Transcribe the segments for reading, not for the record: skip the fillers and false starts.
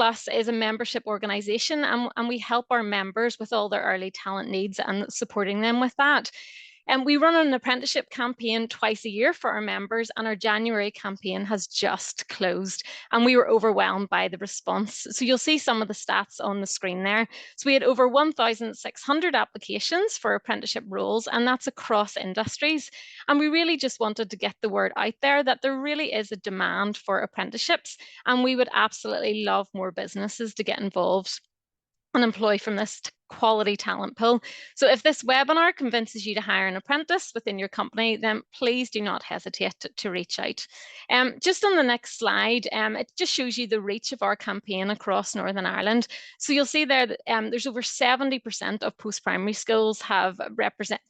Workplus is a membership organisation, and we help our members with all their early talent needs and supporting them with that. And we run an apprenticeship campaign twice a year for our members, and our January campaign has just closed, and we were overwhelmed by the response. So you'll see some of the stats on the screen there. So we had over 1,600 applications for apprenticeship roles, and that's across industries. And we really just wanted to get the word out there that there really is a demand for apprenticeships, and we would absolutely love more businesses to get involved and employ from this quality talent pool. So if this webinar convinces you to hire an apprentice within your company, then please do not hesitate to reach out. Just on the next slide, it just shows you the reach of our campaign across Northern Ireland. So you'll see there that there's over 70% of post-primary schools have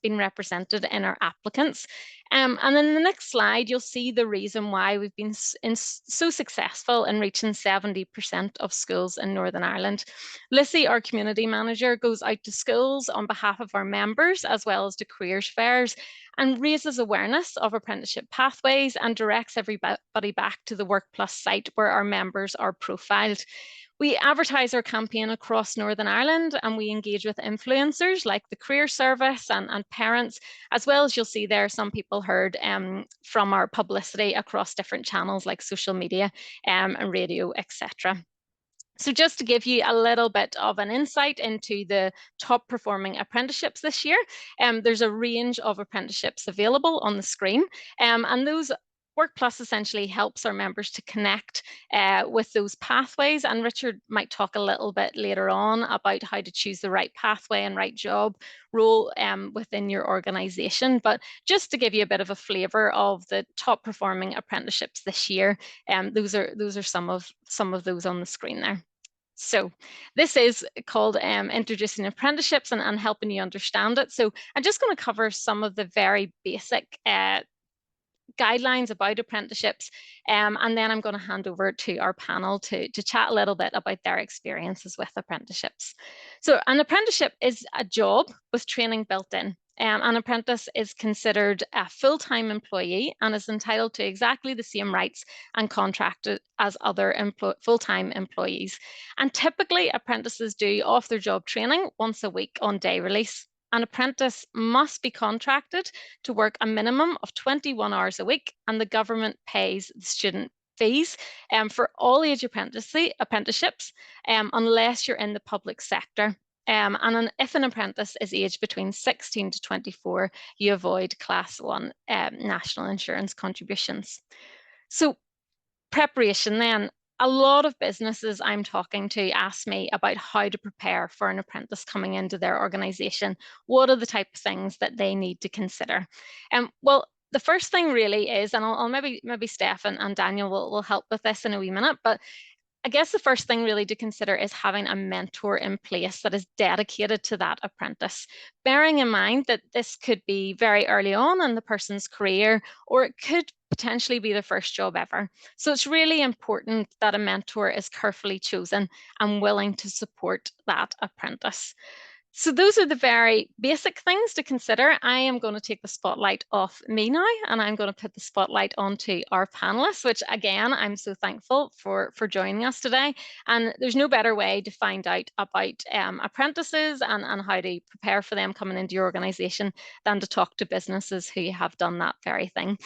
been represented in our applicants. And then the next slide, you'll see the reason why we've been so successful in reaching 70% of schools in Northern Ireland. Lissy, our community manager, goes out to schools on behalf of our members as well as to careers fairs and raises awareness of apprenticeship pathways and directs everybody back to the Workplus site where our members are profiled. We advertise our campaign across Northern Ireland, and we engage with influencers like the Career Service and parents, as well as you'll see there some people heard from our publicity across different channels like social media and radio, etc. So just to give you a little bit of an insight into the top performing apprenticeships this year, there's a range of apprenticeships available on the screen, and those Workplus essentially helps our members to connect with those pathways, and Richard might talk a little bit later on about how to choose the right pathway and right job role within your organisation. But just to give you a bit of a flavour of the top performing apprenticeships this year, those are some of those on the screen there. So this is called Introducing Apprenticeships and helping you understand it. So I'm just going to cover some of the very basic guidelines about apprenticeships, and then I'm going to hand over to our panel to chat a little bit about their experiences with apprenticeships. So an apprenticeship is a job with training built in. An apprentice is considered a full-time employee and is entitled to exactly the same rights and contract as other full-time employees. And typically apprentices do off-their-job training once a week on day release. An apprentice must be contracted to work a minimum of 21 hours a week, and the government pays the student fees for all age apprenticeships unless you're in the public sector. And if an apprentice is aged between 16 to 24, you avoid Class 1 national insurance contributions. So preparation then. A lot of businesses I'm talking to ask me about how to prepare for an apprentice coming into their organisation. What are the type of things that they need to consider? Well, the first thing really is, and I'll maybe Steph and Daniel will help with this in a wee minute, but I guess the first thing really to consider is having a mentor in place that is dedicated to that apprentice, bearing in mind that this could be very early on in the person's career, or it could potentially be their first job ever. So it's really important that a mentor is carefully chosen and willing to support that apprentice. So those are the very basic things to consider. I am going to take the spotlight off me now, and I'm going to put the spotlight onto our panelists, which again, I'm so thankful for joining us today. And there's no better way to find out about apprentices and how to prepare for them coming into your organisation than to talk to businesses who have done that very thing.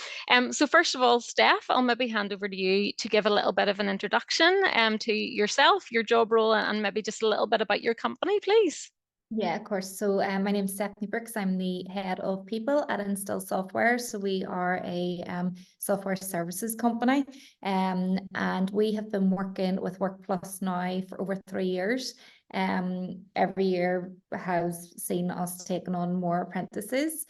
So first of all, Steph, I'll maybe hand over to you to give a little bit of an introduction to yourself, your job role, and maybe just a little bit about your company, please. Yeah, of course. So my name is Stefanie Brooks. I'm the head of people at Instil Software. So we are a software services company, and we have been working with Workplus now for over 3 years. Every year has seen us taking on more apprentices.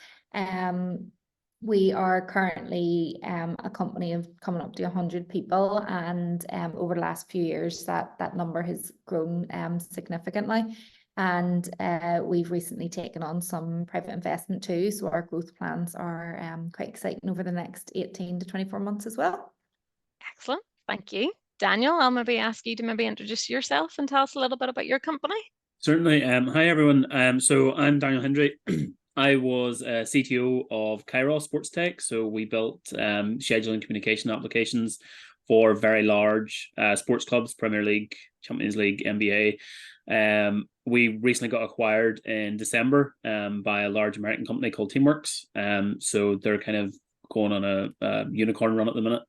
We are currently a company of coming up to 100 people, and over the last few years that number has grown significantly. And we've recently taken on some private investment too. So our growth plans are quite exciting over the next 18 to 24 months as well. Excellent. Thank you. Daniel, I'll maybe ask you to maybe introduce yourself and tell us a little bit about your company. Certainly. Hi, everyone. So I'm Daniel Hendrie. I was CTO of Karios Sports Tech. So we built scheduling communication applications for very large sports clubs, Premier League, Champions League, NBA. We recently got acquired in December by a large American company called Teamworks. So they're kind of going on a unicorn run at the minute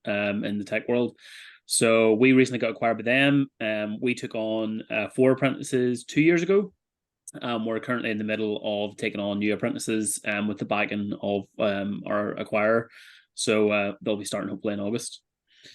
in the tech world. So we recently got acquired by them. We took on 4 apprentices 2 years ago. We're currently in the middle of taking on new apprentices with the backing of our acquirer. So they'll be starting hopefully in August.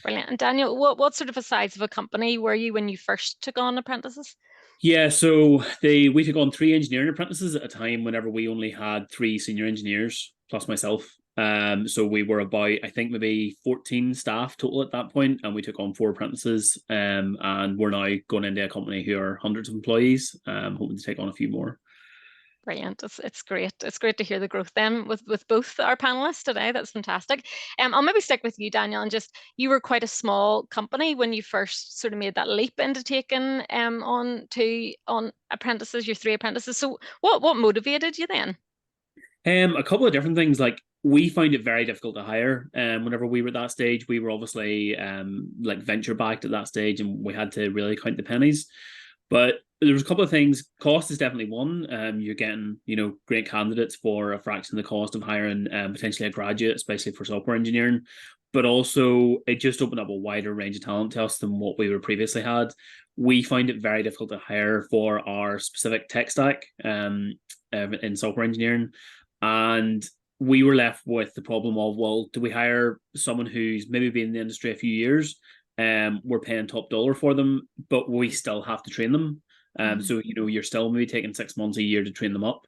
Brilliant. And Daniel, what sort of a size of a company were you when you first took on apprentices? Yeah, so we took on 3 engineering apprentices at a time whenever we only had 3 senior engineers plus myself. So we were about, I think, maybe 14 staff total at that point, and we took on 4 apprentices. And we're now going into a company who are hundreds of employees, hoping to take on a few more. Brilliant. It's great. It's great to hear the growth then with both our panelists today. That's fantastic. I'll maybe stick with you, Daniel, and just, you were quite a small company when you first sort of made that leap into taking on apprentices, your 3 apprentices. So what motivated you then? A couple of different things. Like, we find it very difficult to hire. Whenever we were at that stage, we were obviously like venture backed at that stage, and we had to really count the pennies. But there was a couple of things. Cost is definitely one. You're getting, great candidates for a fraction of the cost of hiring potentially a graduate, especially for software engineering. But also, it just opened up a wider range of talent to us than what we were previously had. We find it very difficult to hire for our specific tech stack in software engineering. And we were left with the problem of, well, do we hire someone who's maybe been in the industry a few years? We're paying top dollar for them, but we still have to train them. So, you're still maybe taking 6 months, a year to train them up.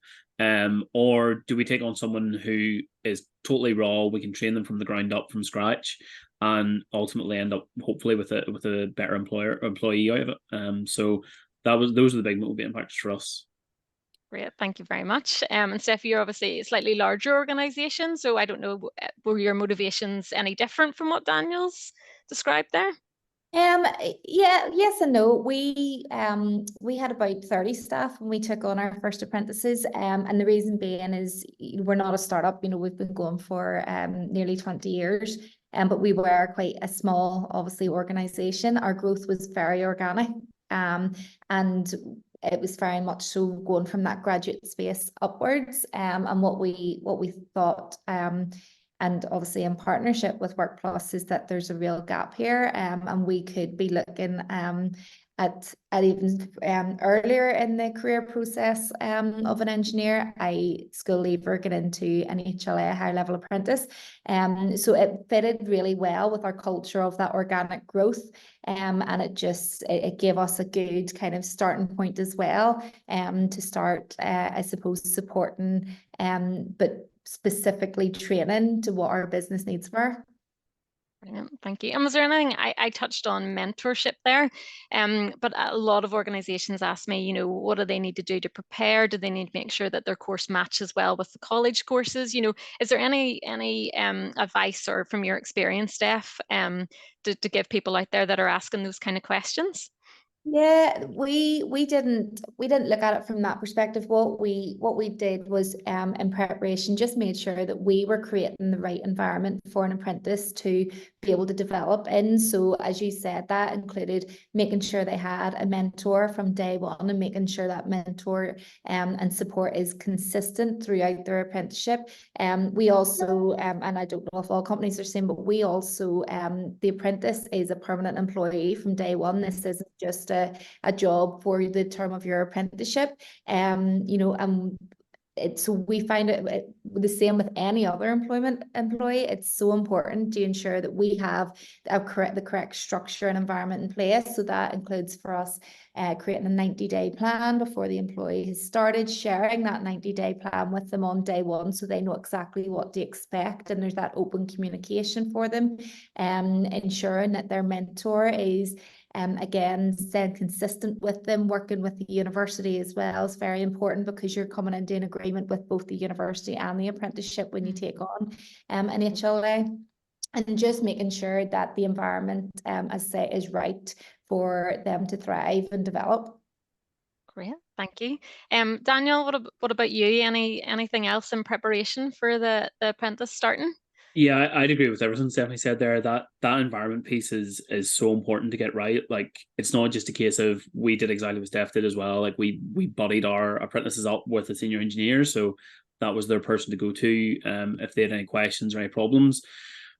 Or do we take on someone who is totally raw? We can train them from the ground up, from scratch, and ultimately end up hopefully with a better employee out of it. So those are the big motivating factors for us. Great, thank you very much. And Steph, you're obviously a slightly larger organisation, so I don't know, were your motivations any different from what Daniel's described there? Yeah, yes and no. We had about 30 staff when we took on our first apprentices. And the reason being is we're not a startup, we've been going for nearly 20 years. But we were quite a small, obviously, organisation. Our growth was very organic. And it was very much so going from that graduate space upwards. And what we thought, and obviously in partnership with Workplus, is that there's a real gap here, and we could be looking at even earlier in the career process of an engineer, school leaver, get into an HLA, higher level apprentice. So it fitted really well with our culture of that organic growth, and it gave us a good kind of starting point as well, to start, I suppose, supporting, but specifically training to what our business needs were. Brilliant, thank you. And was there anything, I touched on mentorship there, but a lot of organizations ask me, what do they need to do to prepare? Do they need to make sure that their course matches well with the college courses? Is there any advice, or from your experience, Steph, to give people out there that are asking those kind of questions? Yeah, we didn't look at it from that perspective. What we did was, in preparation, just made sure that we were creating the right environment for an apprentice to be able to develop in. So as you said, that included making sure they had a mentor from day one, and making sure that mentor and support is consistent throughout their apprenticeship. We also, and I don't know if all companies are the same, but we also, the apprentice is a permanent employee from day one. This isn't just a job for the term of your apprenticeship. So we find it the same with any other employee. It's so important to ensure that we have the correct structure and environment in place. So that includes for us creating a 90-day plan before the employee has started, sharing that 90-day plan with them on day one, so they know exactly what to expect, and there's that open communication for them, ensuring that their mentor is again, staying consistent with them. Working with the university as well is very important, because you're coming into an agreement with both the university and the apprenticeship when you take on an HLA, and just making sure that the environment, as I say, is right for them to thrive and develop. Great, thank you. Daniel, what about you? Anything else in preparation for the apprentice starting? Yeah, I'd agree with everything Stephanie said there. That environment piece is so important to get right. Like, it's not just a case of, we did exactly what Steph did as well. Like, we buddied our apprentices up with a senior engineer, so that was their person to go to if they had any questions or any problems.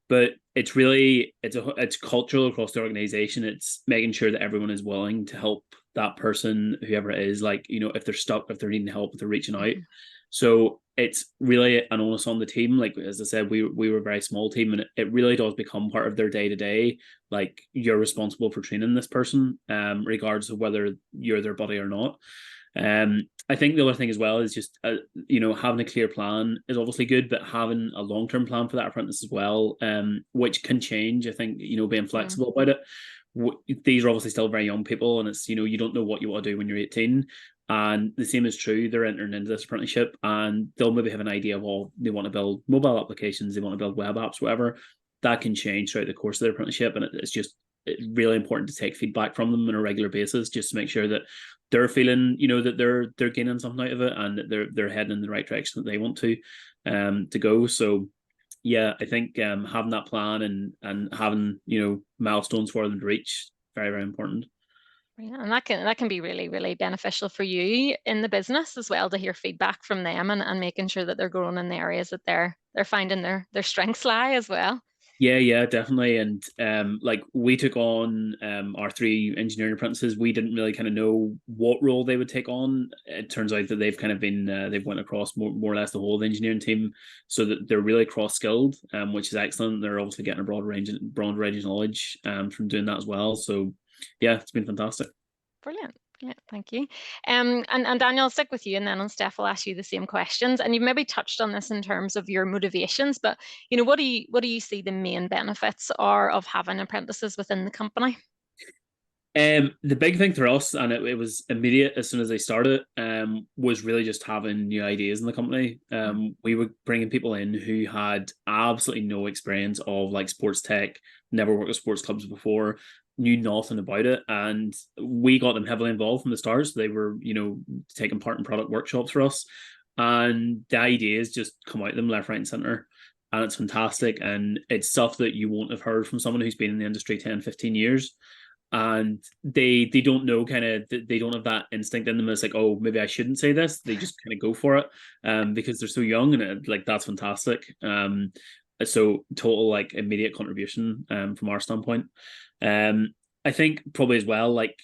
But it's really, it's cultural across the organization. It's making sure that everyone is willing to help that person, whoever it is. Like, if they're stuck, if they're needing help, if they're reaching out. So it's really an onus on the team. Like, as I said, we were a very small team, and it really does become part of their day to day. Like, you're responsible for training this person, regardless of whether you're their buddy or not. I think the other thing as well is just having a clear plan is obviously good, but having a long-term plan for that apprentice as well, which can change. I think being flexible about it. These are obviously still very young people, and it's you don't know what you want to do when you're 18. And the same is true. They're entering into this apprenticeship, and they'll maybe have an idea of, well, they want to build mobile applications, they want to build web apps, whatever. That can change throughout the course of their apprenticeship, and it's just really important to take feedback from them on a regular basis, just to make sure that they're feeling, that they're gaining something out of it, and that they're heading in the right direction that they want to go. So yeah, I think having that plan and having milestones for them to reach, very, very important. Yeah, and that can be really, really beneficial for you in the business as well, to hear feedback from them and making sure that they're growing in the areas that they're finding their strengths lie as well. Yeah, definitely. And like, we took on our 3 engineering apprentices. We didn't really kind of know what role they would take on. It turns out that they've kind of been they've went across more or less the whole of the engineering team, so that they're really cross skilled, which is excellent. They're obviously getting a broad range of knowledge from doing that as well. So yeah, it's been fantastic. Brilliant. Brilliant. Thank you. And Daniel, I'll stick with you, and then on Steph, I'll ask you the same questions. And you've maybe touched on this in terms of your motivations, but what do you see the main benefits are of having apprentices within the company? The big thing for us, and it was immediate as soon as they started, was really just having new ideas in the company. We were bringing people in who had absolutely no experience of like sports tech, never worked with sports clubs before, knew nothing about it, and we got them heavily involved from the start. So they were, taking part in product workshops for us, and the ideas just come out of them left, right, and center. And it's fantastic, and it's stuff that you won't have heard from someone who's been in the industry 10, 15 years. And they don't know, kind of, they don't have that instinct in them. It's like, oh, maybe I shouldn't say this. They just kind of go for it, because they're so young, and that's fantastic. So total, like, immediate contribution from our standpoint. I think probably as well, like,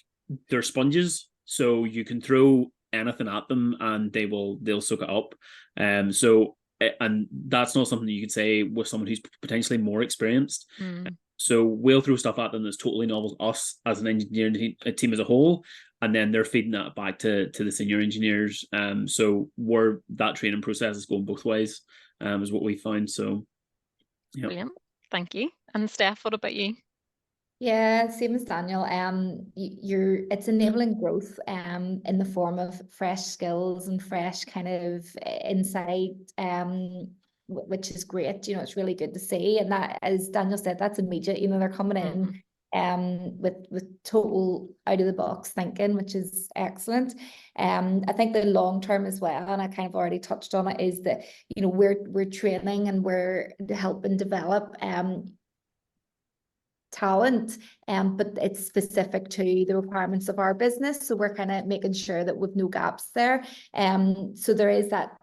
they're sponges, so you can throw anything at them and they'll soak it up. And that's not something that you could say with someone who's potentially more experienced. So we'll throw stuff at them that's totally novel to us as an engineering team as a whole, and then they're feeding that back to the senior engineers. So that training process is going both ways, is what we found. So yeah. Brilliant. Thank you. And Steph, what about you? Yeah, same as Daniel. It's enabling growth in the form of fresh skills and fresh kind of insight, which is great. It's really good to see. And that, as Daniel said, that's immediate. They're coming in with total out of the box thinking, which is excellent. I think the long term as well, and I kind of already touched on it, is that we're training and we're helping develop talent, but it's specific to the requirements of our business. So we're kind of making sure that we've no gaps there. So there is that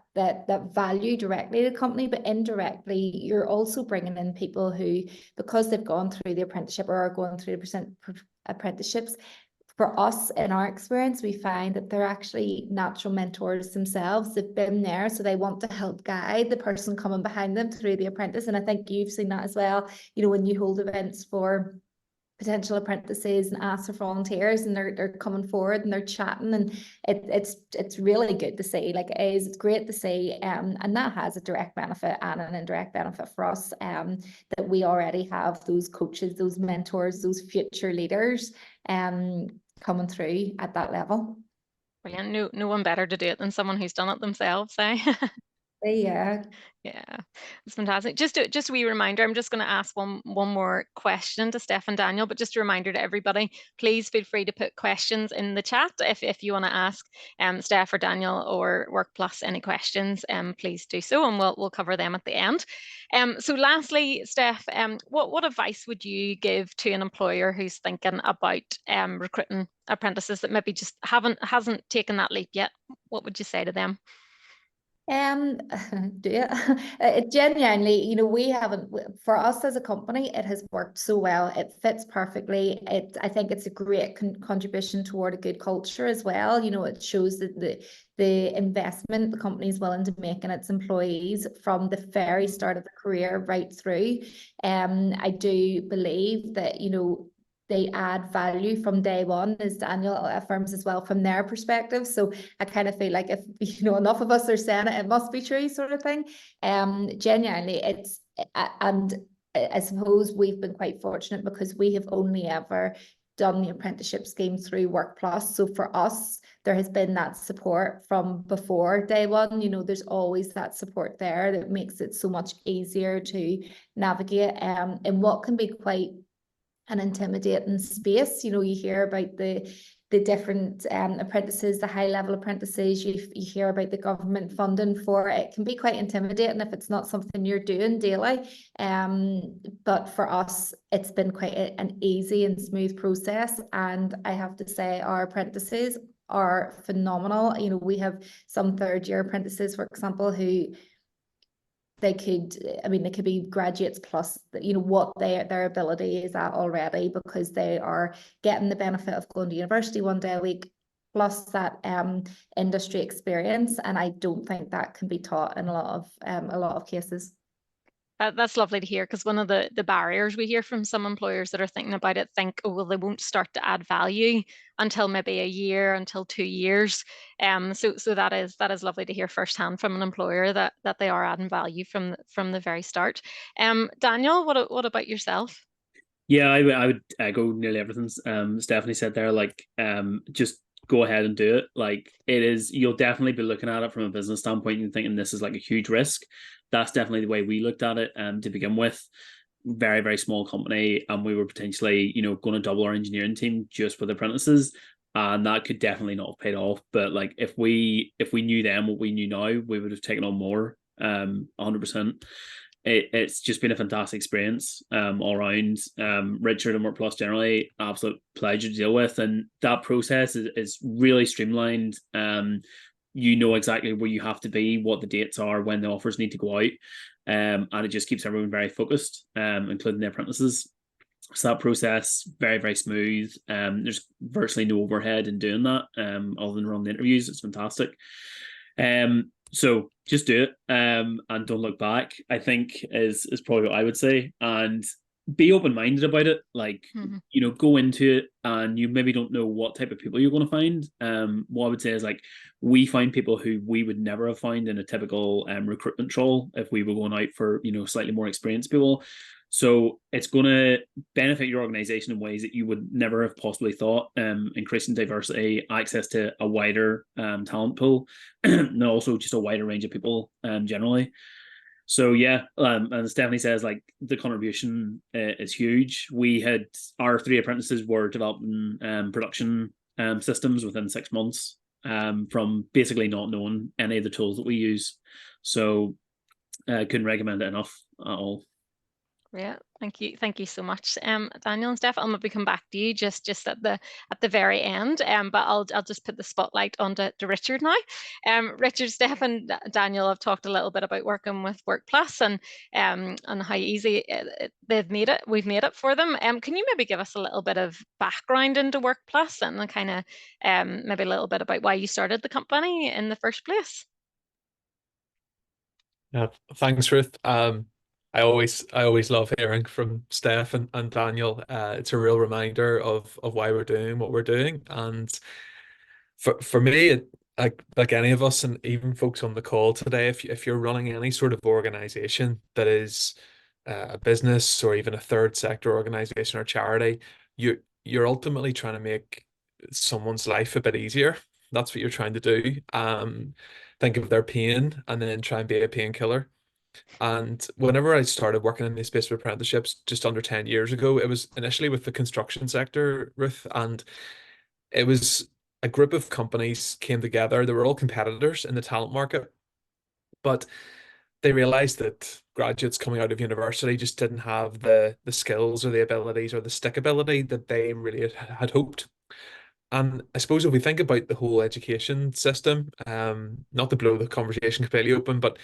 value directly to the company, but indirectly, you're also bringing in people who, because they've gone through the apprenticeship or are going through the apprenticeships, for us, in our experience, we find that they're actually natural mentors themselves. They've been there, so they want to help guide the person coming behind them through the apprentice. And I think you've seen that as well, when you hold events for potential apprentices and ask for volunteers, and they're coming forward and they're chatting, and it's really good to see. Like, it's great to see, and that has a direct benefit and an indirect benefit for us, that we already have those coaches, those mentors, those future leaders coming through at that level. Brilliant. No one better to do it than someone who's done it themselves, eh? Yeah. Yeah, it's fantastic. Just a wee reminder, I'm just going to ask one more question to Steph and Daniel, but just a reminder to everybody, please feel free to put questions in the chat if you want to ask Steph or Daniel or Workplus any questions, please do so, and we'll cover them at the end. So lastly, Steph, what advice would you give to an employer who's thinking about recruiting apprentices that maybe just hasn't taken that leap yet? What would you say to them? Um, it genuinely, you know, we haven't, for us as a company, it has worked so well. It fits perfectly. I think it's a great contribution toward a good culture as well. You know, it shows that the investment the company is willing to make in its employees from the very start of the career right through. I do believe that, you know, they add value from day one, as Daniel affirms as well, from their perspective. So I kind of feel like if, you know, enough of us are saying it, it must be true, sort of thing. Genuinely, it's, and I suppose we've been quite fortunate because we have only ever done the apprenticeship scheme through Workplus. So for us, there has been that support from before day one. You know, there's always that support there that makes it so much easier to navigate in what can be quite an intimidating space. You know, you hear about the different apprentices, the high level apprentices, you hear about the government funding for it. It can be quite intimidating if it's not something you're doing daily. But for us, it's been quite an easy and smooth process. And I have to say, our apprentices are phenomenal. You know, we have some third year apprentices, for example, who they could be graduates plus, you know, what their ability is at already, because they are getting the benefit of going to university one day a week plus that industry experience. And I don't think that can be taught in a lot of cases. That's lovely to hear, because one of the barriers we hear from some employers that are thinking about it think, oh, well, they won't start to add value until maybe a year, until 2 years. So that is lovely to hear firsthand from an employer that they are adding value from the very start. Daniel, what about yourself? Yeah, I would echo nearly everything Stefanie said there. Like, just go ahead and do it. Like, it is, you'll definitely be looking at it from a business standpoint and thinking this is like a huge risk. That's definitely the way we looked at it. To begin with, very, very small company, and we were potentially, you know, going to double our engineering team just with apprentices, and that could definitely not have paid off. But like, if we knew then what we knew now, we would have taken on more. 100%. It's just been a fantastic experience all around. Richard and Workplus generally, absolute pleasure to deal with, and that process is really streamlined. You know exactly where you have to be, what the dates are, when the offers need to go out, and it just keeps everyone very focused, including the apprentices. So that process, very, very smooth. There's virtually no overhead in doing that, other than running the interviews. It's fantastic. So just do it, and don't look back, I think is probably what I would say. And be open-minded about it. Like, you know, go into it and you maybe don't know what type of people you're going to find. What I would say is, like, we find people who we would never have found in a typical recruitment role if we were going out for, you know, slightly more experienced people. So it's going to benefit your organization in ways that you would never have possibly thought. Increasing diversity, access to a wider talent pool, and also just a wider range of people generally. So yeah, and Stefanie says, like, the contribution is huge. We had, our 3 apprentices were developing production systems within 6 months, from basically not knowing any of the tools that we use. So I couldn't recommend it enough at all. Yeah, thank you so much, Daniel and Steph. I'll maybe come back to you just at the very end, but I'll just put the spotlight on to Richard now. Richard, Steph, and Daniel have talked a little bit about working with Workplus and how easy they've made it. We've made it for them. Can you maybe give us a little bit of background into Workplus and the kind of maybe a little bit about why you started the company in the first place? Yeah, thanks, Ruth. I always love hearing from Steph and Daniel. It's a real reminder of why we're doing what we're doing. And for me, like any of us, and even folks on the call today, if you're running any sort of organization that is a business or even a third sector organization or charity, you're ultimately trying to make someone's life a bit easier. That's what you're trying to do. think of their pain and then try and be a painkiller. And whenever I started working in the space of apprenticeships just under 10 years ago, it was initially with the construction sector, Ruth, and it was a group of companies came together. They were all competitors in the talent market, but they realized that graduates coming out of university just didn't have the skills or the abilities or the stickability that they really had hoped. And I suppose if we think about the whole education system, not to blow the conversation completely open, but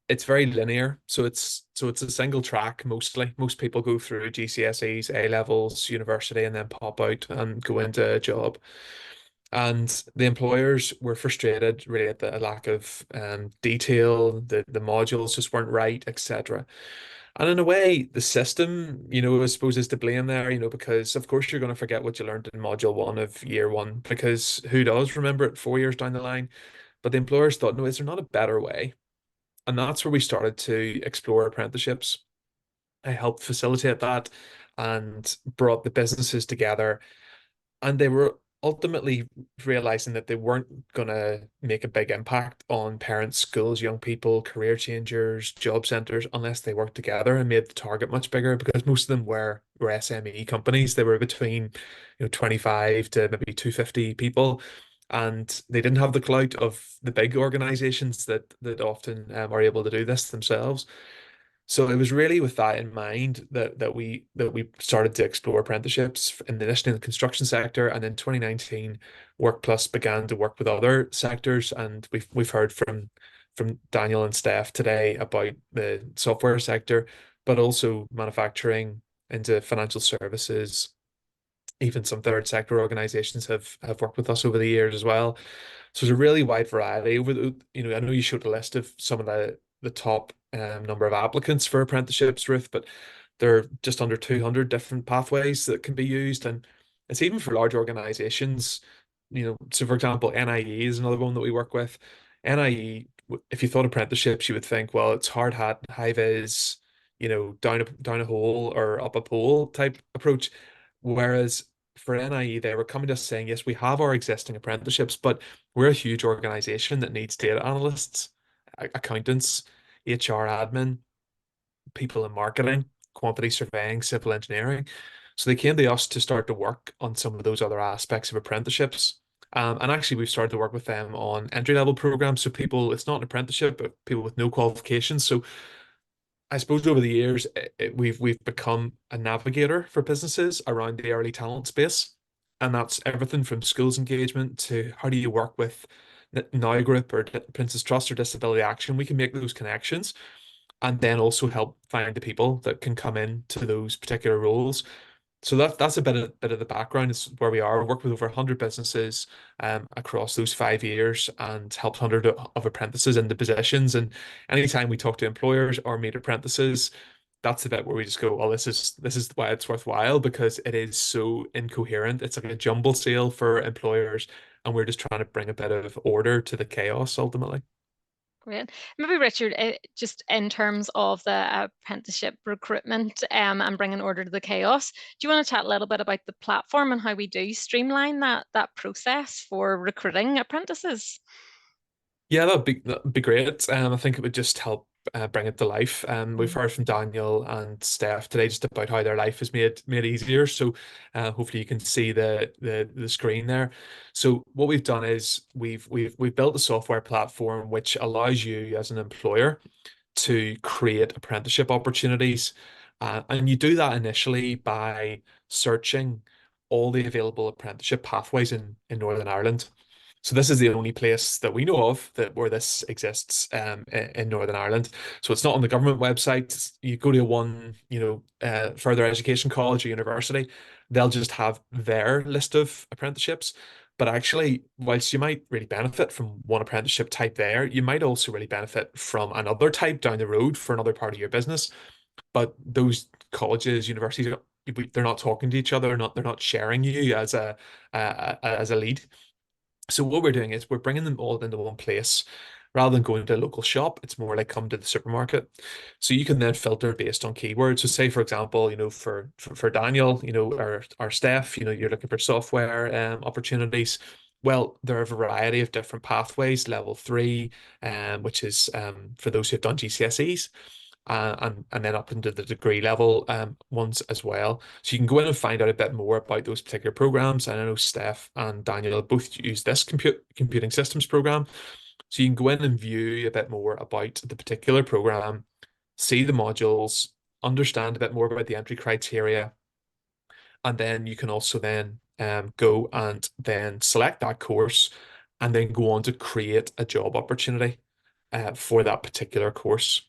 it's very linear. So it's a single track mostly. Most people go through GCSEs, A levels, university, and then pop out and go into a job. And the employers were frustrated really at the lack of detail, the modules just weren't right, etc. And in a way, the system, I suppose is to blame there, because of course you're going to forget what you learned in module one of year one, because who does remember it 4 years down the line? But the employers thought, no, is there not a better way? And that's where we started to explore apprenticeships. I helped facilitate that and brought the businesses together. And they were ultimately realizing that they weren't going to make a big impact on parents, schools, young people, career changers, job centers, unless they worked together and made the target much bigger, because most of them were SME companies. They were between 25 to maybe 250 people. And they didn't have the clout of the big organizations that often are able to do this themselves. So it was really with that in mind that we started to explore apprenticeships initially in the construction sector, and in 2019, Workplus began to work with other sectors, and we've heard from Daniel and Steph today about the software sector, but also manufacturing, into financial services. Even some third sector organizations have worked with us over the years as well. So there's a really wide variety over I know you showed a list of some of the top number of applicants for apprenticeships, Ruth, but there are just under 200 different pathways that can be used. And it's even for large organizations, so for example, NIE is another one that we work with. NIE, if you thought apprenticeships, you would think, well, it's hard hat, high vis, down a hole or up a pole type approach. Whereas for NIE, they were coming to us saying, yes, we have our existing apprenticeships, but we're a huge organization that needs data analysts, accountants, HR admin, people in marketing, quantity surveying, civil engineering. So they came to us to start to work on some of those other aspects of apprenticeships. And actually, we've started to work with them on entry-level programs. So people, it's not an apprenticeship, but people with no qualifications. So I suppose over the years, we've become a navigator for businesses around the early talent space. And that's everything from skills engagement to how do you work with Now Group or Princess Trust or Disability Action. We can make those connections and then also help find the people that can come into those particular roles. So that's a bit of the background. Is where we are. We work with over 100 businesses across those 5 years and helped 100 of apprentices into positions. And anytime we talk to employers or meet apprentices, that's the bit where we just go, well, this is why it's worthwhile, because it is so incoherent. It's like a jumble sale for employers, and we're just trying to bring a bit of order to the chaos ultimately. Great. Maybe Richard, just in terms of the apprenticeship recruitment and bringing order to the chaos, do you want to chat a little bit about the platform and how we do streamline that process for recruiting apprentices? Yeah, that'd be great. I think it would just help bring it to life. We've heard from Daniel and Steph today just about how their life is made easier. So hopefully you can see the screen there. So what we've done is we've built a software platform which allows you as an employer to create apprenticeship opportunities, and you do that initially by searching all the available apprenticeship pathways in Northern Ireland. So this is the only place that we know of where this exists in Northern Ireland. So it's not on the government website. You go to one, further education college or university, they'll just have their list of apprenticeships. But actually, whilst you might really benefit from one apprenticeship type there, you might also really benefit from another type down the road for another part of your business. But those colleges, universities, they're not talking to each other. They're not sharing you as a lead. So what we're doing is we're bringing them all into one place. Rather than going to a local shop, it's more like come to the supermarket. So you can then filter based on keywords. So say, for example, for Daniel, or Steph, you're looking for software opportunities. Well, there are a variety of different pathways. Level 3, which is for those who have done GCSEs, and then up into the degree level ones as well. So you can go in and find out a bit more about those particular programs. And I know Steph and Daniel both use this computing systems program. So you can go in and view a bit more about the particular program, see the modules, understand a bit more about the entry criteria, and then you can also then go and then select that course and then go on to create a job opportunity for that particular course.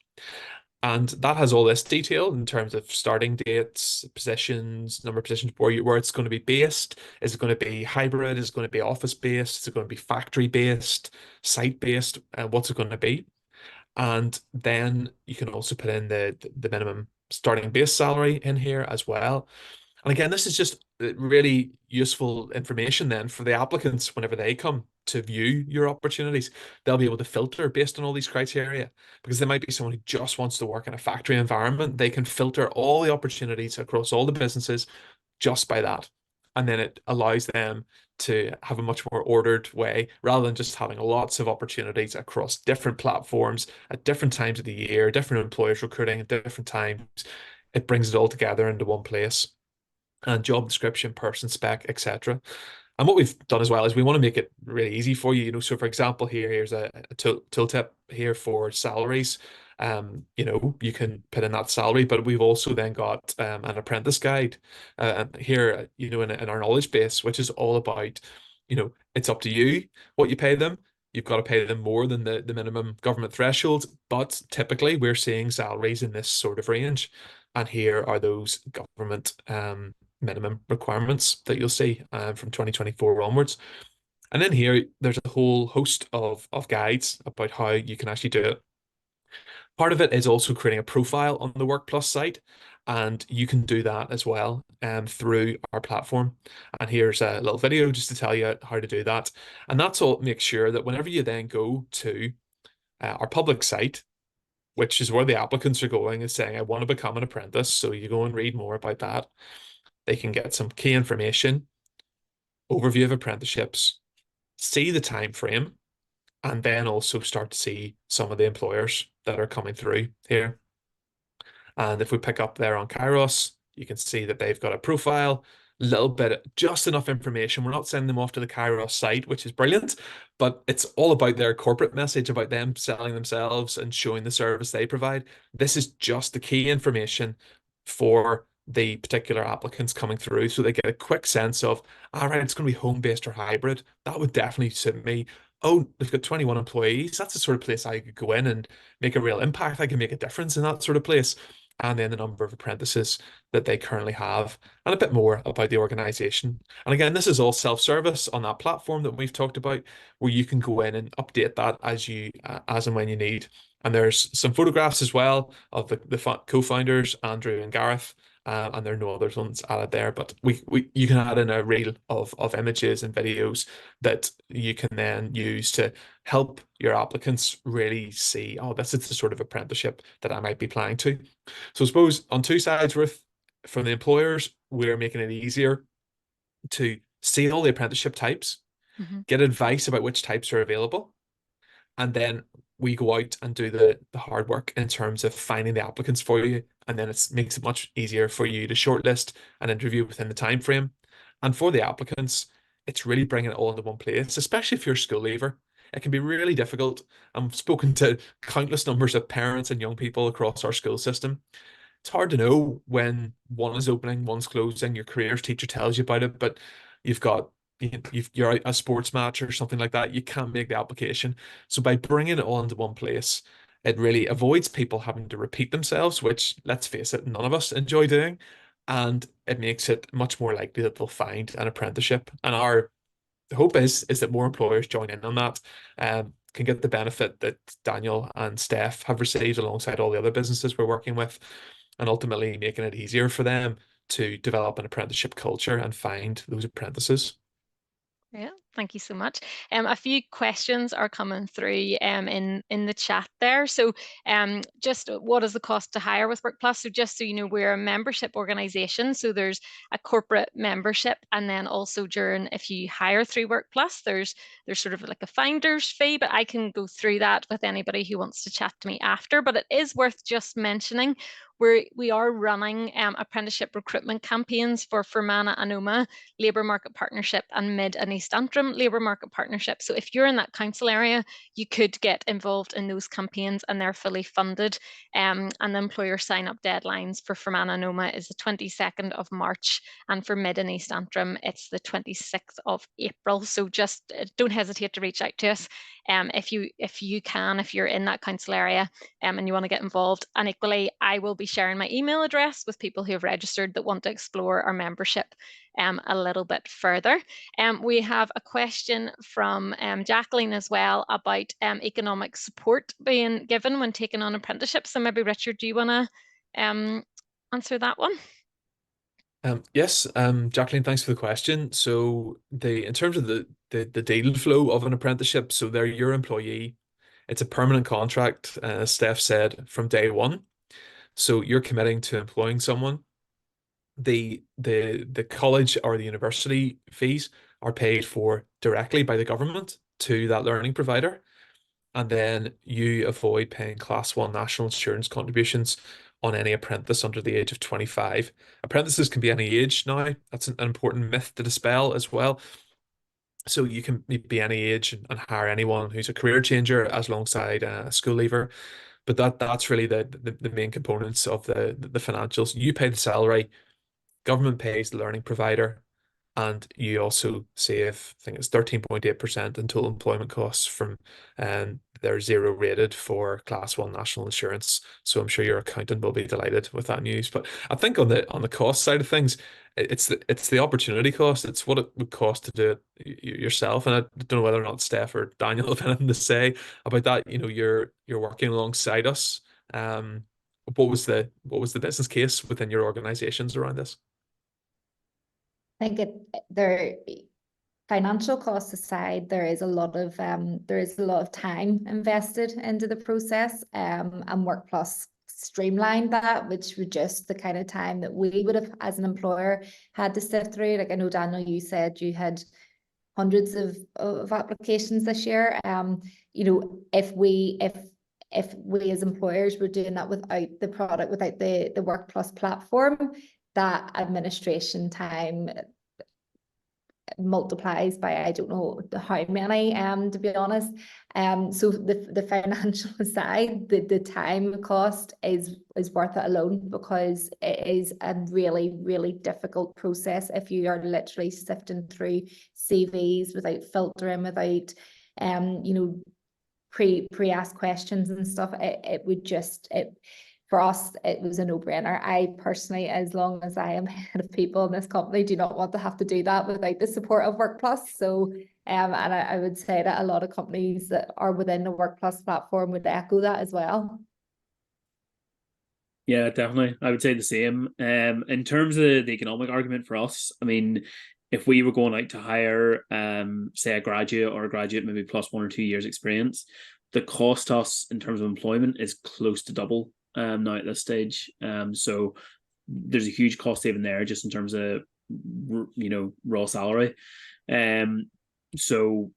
And that has all this detail in terms of starting dates, positions, number of positions, where it's going to be based. Is it going to be hybrid? Is it going to be office based? Is it going to be factory based, site based? What's it going to be? And then you can also put in the minimum starting base salary in here as well. And again, this is just really useful information then for the applicants whenever they come to view your opportunities. They'll be able to filter based on all these criteria, because there might be someone who just wants to work in a factory environment. They can filter all the opportunities across all the businesses just by that. And then it allows them to have a much more ordered way, rather than just having lots of opportunities across different platforms at different times of the year, different employers recruiting at different times. It brings it all together into one place. And job description, person spec, etc. And what we've done as well is we want to make it really easy for you. So for example, here's a tooltip here for salaries. You can put in that salary, but we've also then got an apprentice guide here, in our knowledge base, which is all about, it's up to you what you pay them. You've got to pay them more than the minimum government threshold, but typically we're seeing salaries in this sort of range. And here are those government minimum requirements that you'll see from 2024 onwards. And then here, there's a whole host of guides about how you can actually do it. Part of it is also creating a profile on the Workplus site, and you can do that as well through our platform. And here's a little video just to tell you how to do that. And that's all make sure that whenever you then go to our public site, which is where the applicants are going, is saying, I want to become an apprentice. So you go and read more about that. They can get some key information, overview of apprenticeships, see the time frame, and then also start to see some of the employers that are coming through here. And if we pick up there on Kairos, you can see that they've got a profile, little bit, just enough information. We're not sending them off to the Kairos site, which is brilliant, but it's all about their corporate message, about them selling themselves and showing the service they provide. This is just the key information for the particular applicants coming through, so they get a quick sense of, all right, it's going to be home-based or hybrid. That would definitely suit me. Oh, they've got 21 employees. That's the sort of place I could go in and make a real impact. I can make a difference in that sort of place. And then the number of apprentices that they currently have, and a bit more about the organization. And again, this is all self-service on that platform that we've talked about, where you can go in and update that as and when you need. And there's some photographs as well of the co-founders, Andrew and Gareth. And there are no other ones added there, but you can add in a reel of images and videos that you can then use to help your applicants really see, oh, this is the sort of apprenticeship that I might be applying to. So I suppose on two sides, Ruth, from the employers, we're making it easier to see all the apprenticeship types, get advice about which types are available, and then we go out and do the hard work in terms of finding the applicants for you. And then it makes it much easier for you to shortlist and interview within the time frame. And for the applicants, it's really bringing it all into one place, especially if you're a school leaver. It can be really difficult. I've spoken to countless numbers of parents and young people across our school system. It's hard to know when one is opening, one's closing. Your careers teacher tells you about it, but you're out a sports match or something like that, you can't make the application. So by bringing it all into one place, it really avoids people having to repeat themselves, which, let's face it, none of us enjoy doing. And it makes it much more likely that they'll find an apprenticeship. And our hope is that more employers join in on that, can get the benefit that Daniel and Steph have received alongside all the other businesses we're working with, and ultimately making it easier for them to develop an apprenticeship culture and find those apprentices. Yeah, Thank you so much. A few questions are coming through in the chat there. So just what is the cost to hire with Workplus? So just so you know, we're a membership organization. So there's a corporate membership, and then also during, if you hire through Workplus, there's sort of like a finder's fee, but I can go through that with anybody who wants to chat to me after. But it is worth just mentioning we are running apprenticeship recruitment campaigns for Fermanagh and Omagh Labour Market Partnership and Mid and East Antrim Labour Market Partnership. So if you're in that council area, you could get involved in those campaigns, and they're fully funded. And the employer sign-up deadlines for Fermanagh and Omagh is the 22nd of March, and for Mid and East Antrim, it's the 26th of April. So just don't hesitate to reach out to us if you're in that council area and you want to get involved. And equally, I will be sharing my email address with people who have registered that want to explore our membership a little bit further. We have a question from Jacqueline as well about economic support being given when taking on apprenticeships. So maybe Richard, do you want to answer that one? Yes, Jacqueline, thanks for the question. So in terms of the deal flow of an apprenticeship, so they're your employee. It's a permanent contract, as Steph said, from day one. So you're committing to employing someone. The college or the university fees are paid for directly by the government to that learning provider. And then you avoid paying Class 1 national insurance contributions on any apprentice under the age of 25. Apprentices can be any age now. That's an important myth to dispel as well. So you can be any age and hire anyone who's a career changer as alongside a school leaver. But that's really the main components of the financials. You pay the salary, government pays the learning provider, and you also save, I think it's 13.8% in total employment costs from they're zero rated for Class 1 national insurance. So I'm sure your accountant will be delighted with that news. But I think on the cost side of things, it's the opportunity cost. It's what it would cost to do it yourself. And I don't know whether or not Steph or Daniel have anything to say about that. You know, you're working alongside us. What was the business case within your organizations around this? I think there, financial costs aside, there is a lot of time invested into the process, and Workplus streamlined that, which reduced the kind of time that we would have as an employer had to sift through. Like I know, Daniel, you said you had hundreds of applications this year. You know, if we as employers were doing that without the product, without the Workplus platform, that administration time multiplies by I don't know how many, to be honest. So the financial side, the time cost is worth it alone, because it is a really, really difficult process if you are literally sifting through CVs without filtering, without you know, pre-asked questions and stuff. For us, it was a no-brainer. I personally, as long as I am head of people in this company, do not want to have to do that without the support of Workplus. So, and I would say that a lot of companies that are within the Workplus platform would echo that as well. Yeah, definitely. I would say the same. In terms of the economic argument for us, I mean, if we were going out to hire, say, a graduate maybe plus 1 or 2 years experience, the cost to us in terms of employment is close to double now at this stage. So there's a huge cost saving there just in terms of, you know, raw salary. So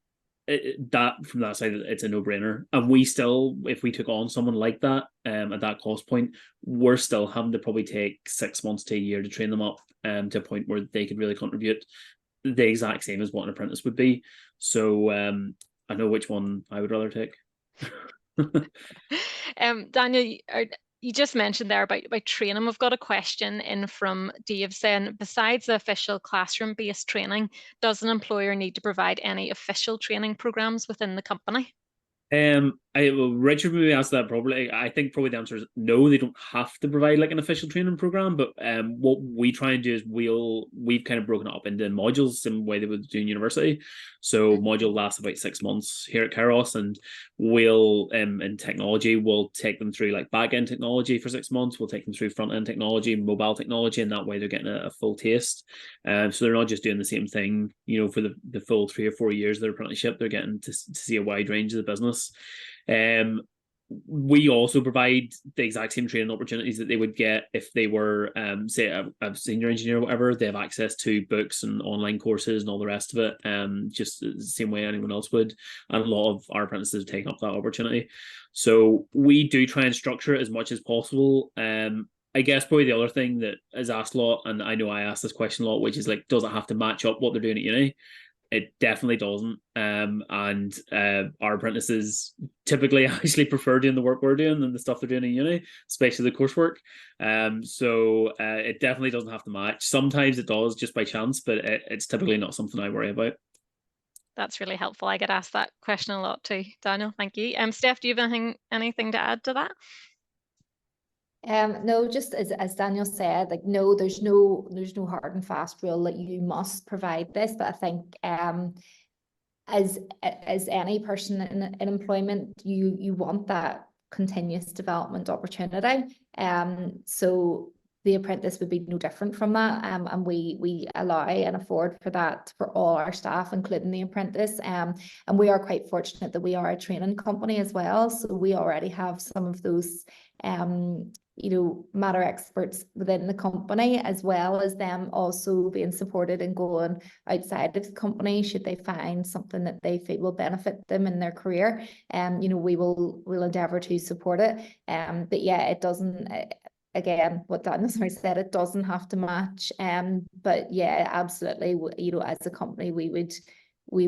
that from that side, it's a no-brainer. And we still, if we took on someone like that at that cost point, we're still having to probably take 6 months to a year to train them up to a point where they could really contribute the exact same as what an apprentice would be. So I know which one I would rather take. Daniel, you just mentioned there about training. We've got a question in from Dave saying, besides the official classroom-based training, does an employer need to provide any official training programs within the company? Well, Richard maybe asked that probably. I think probably the answer is no. They don't have to provide like an official training program, but what we try and do is we've kind of broken it up into modules, same way they would do in university. So module lasts about 6 months here at Karios, and we'll in technology we'll take them through like back end technology for 6 months. We'll take them through front end technology, mobile technology, and that way they're getting a full taste. So they're not just doing the same thing, for the full 3 or 4 years of their apprenticeship. They're getting to see a wide range of the business. We also provide the exact same training opportunities that they would get if they were, say, a senior engineer or whatever. They have access to books and online courses and all the rest of it, just the same way anyone else would. And a lot of our apprentices have taken up that opportunity. So we do try and structure it as much as possible. I guess probably the other thing that is asked a lot, and I know I ask this question a lot, which is like, does it have to match up what they're doing at uni? It definitely doesn't. And our apprentices typically actually prefer doing the work we're doing than the stuff they're doing in uni, especially the coursework. So it definitely doesn't have to match. Sometimes it does just by chance, but it's typically not something I worry about. That's really helpful. I get asked that question a lot too, Daniel. Thank you. Steph, do you have anything to add to that? No, just as Daniel said, like no, there's no hard and fast rule that you must provide this, but I think as any person in employment, you want that continuous development opportunity. So the apprentice would be no different from that. And we allow and afford for that for all our staff, including the apprentice. And we are quite fortunate that we are a training company as well. So we already have some of those matter experts within the company, as well as them also being supported and going outside of the company should they find something that they feel will benefit them in their career. We'll endeavour to support it. But yeah, it doesn't. Again, what Daniel's said, it doesn't have to match. But yeah, absolutely. As a company, we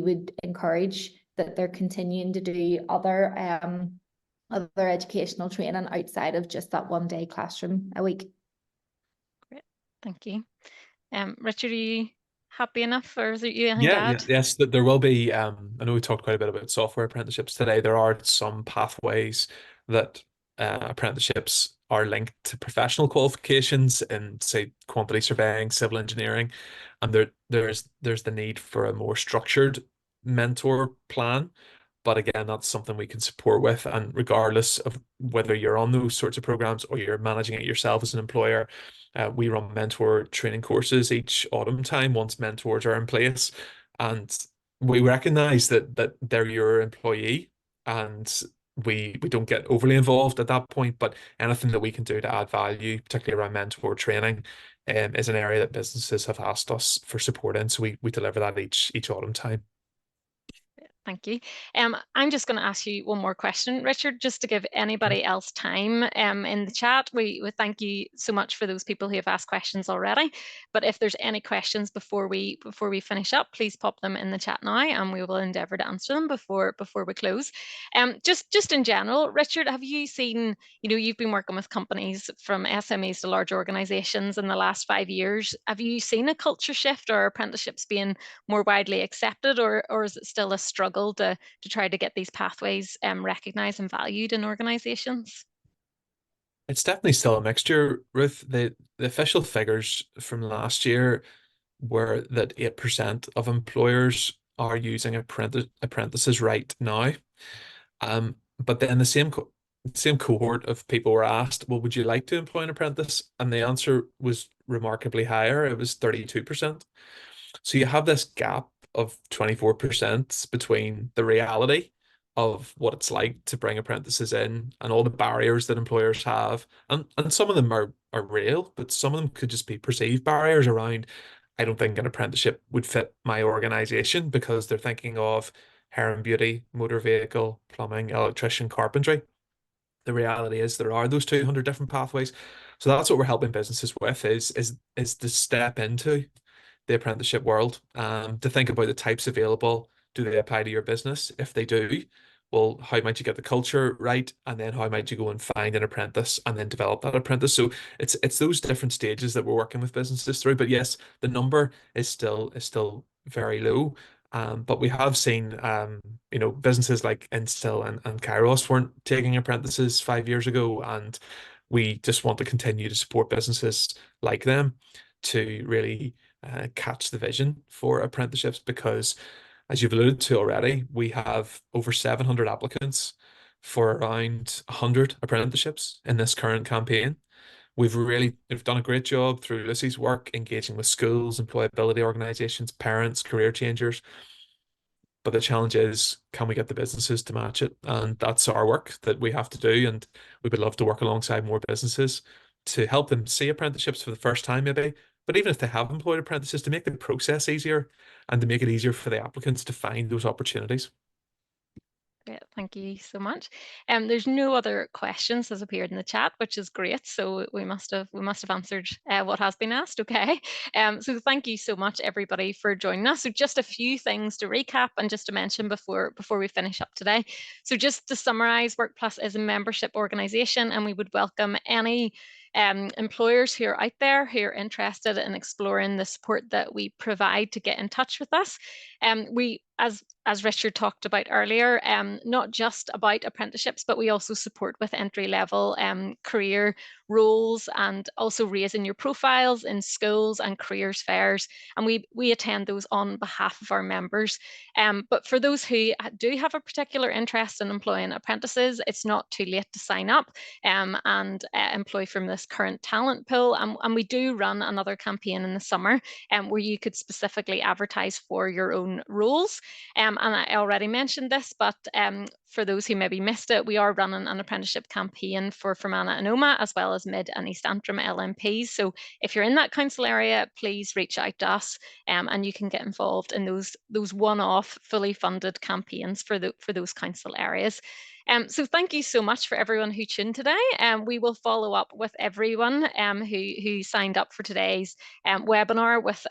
would encourage that they're continuing to do other educational training outside of just that 1 day classroom a week. Great, thank you. Richard, are you happy enough, or is there anything to add? Yes, there will be. I know we talked quite a bit about software apprenticeships today. There are some pathways that apprenticeships are linked to professional qualifications in, say, quantity surveying, civil engineering, and there's the need for a more structured mentor plan. But again, that's something we can support with. And regardless of whether you're on those sorts of programs or you're managing it yourself as an employer, we run mentor training courses each autumn time once mentors are in place. And we recognize that they're your employee, and we don't get overly involved at that point. But anything that we can do to add value, particularly around mentor training, is an area that businesses have asked us for support in. So we deliver that each autumn time. Thank you. I'm just going to ask you one more question, Richard, just to give anybody else time in the chat. We thank you so much for those people who have asked questions already. But if there's any questions before we finish up, please pop them in the chat now, and we will endeavour to answer them before we close. Just in general, Richard, have you seen, you've been working with companies from SMEs to large organisations in the last 5 years. Have you seen a culture shift, or apprenticeships being more widely accepted, or is it still a struggle to try to get these pathways recognised and valued in organisations? It's definitely still a mixture, Ruth. The official figures from last year were that 8% of employers are using apprentices right now. But then the same cohort of people were asked, well, would you like to employ an apprentice? And the answer was remarkably higher. It was 32%. So you have this gap of 24% between the reality of what it's like to bring apprentices in and all the barriers that employers have. And some of them are real, but some of them could just be perceived barriers around, I don't think an apprenticeship would fit my organization, because they're thinking of hair and beauty, motor vehicle, plumbing, electrician, carpentry. The reality is there are those 200 different pathways. So that's what we're helping businesses with, is to step into the apprenticeship world, to think about the types available. Do they apply to your business? If they do, well, how might you get the culture right? And then how might you go and find an apprentice and then develop that apprentice? So it's those different stages that we're working with businesses through. But yes, the number is still very low. But we have seen, businesses like Instil and Kairos weren't taking apprentices 5 years ago, and we just want to continue to support businesses like them to really catch the vision for apprenticeships, because, as you've alluded to already, we have over 700 applicants for around 100 apprenticeships in this current campaign. We've done a great job through Lucy's work engaging with schools, employability organizations, parents, career changers. But the challenge is, can we get the businesses to match it? And that's our work that we have to do. And we would love to work alongside more businesses to help them see apprenticeships for the first time, maybe. But even if they have employed apprentices, to make the process easier and to make it easier for the applicants to find those opportunities. Great, thank you so much. There's no other questions has appeared in the chat, which is great. So we must have answered what has been asked. Okay. So thank you so much, everybody, for joining us. So just a few things to recap and just to mention before we finish up today. So just to summarize, Workplus is a membership organisation, and we would welcome any employers who are out there who are interested in exploring the support that we provide to get in touch with us. We, as Richard talked about earlier, not just about apprenticeships, but we also support with entry-level career roles, and also raising your profiles in schools and careers fairs. And we attend those on behalf of our members. But for those who do have a particular interest in employing apprentices, it's not too late to sign up and employ from this current talent pool. And we do run another campaign in the summer where you could specifically advertise for your own roles. And I already mentioned this, but for those who maybe missed it, we are running an apprenticeship campaign for Fermanagh and Omagh, as well as Mid and East Antrim LMPs. So if you're in that council area, please reach out to us, and you can get involved in those one-off, fully funded campaigns for those council areas. So thank you so much for everyone who tuned today. We will follow up with everyone who signed up for today's webinar with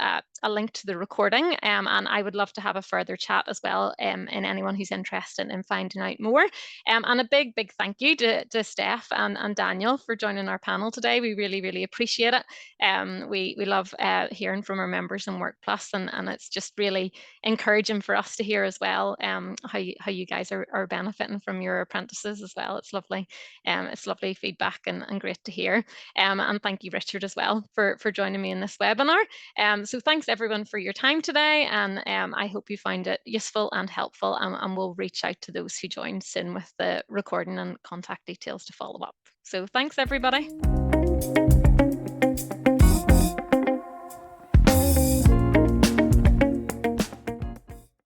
a link to the recording. And I would love to have a further chat as well, in anyone who's interested in finding out more. And a big thank you to Steph and Daniel for joining our panel today. We really appreciate it. We love hearing from our members in Workplus, and it's just really encouraging for us to hear as well how you guys are benefiting from your apprentices as well. It's lovely. It's lovely feedback and great to hear. And thank you, Richard, as well for joining me in this webinar. So thanks everyone for your time today, and I hope you find it useful and helpful, and we'll reach out to those who joined soon with the recording and contact details to follow up. So thanks everybody.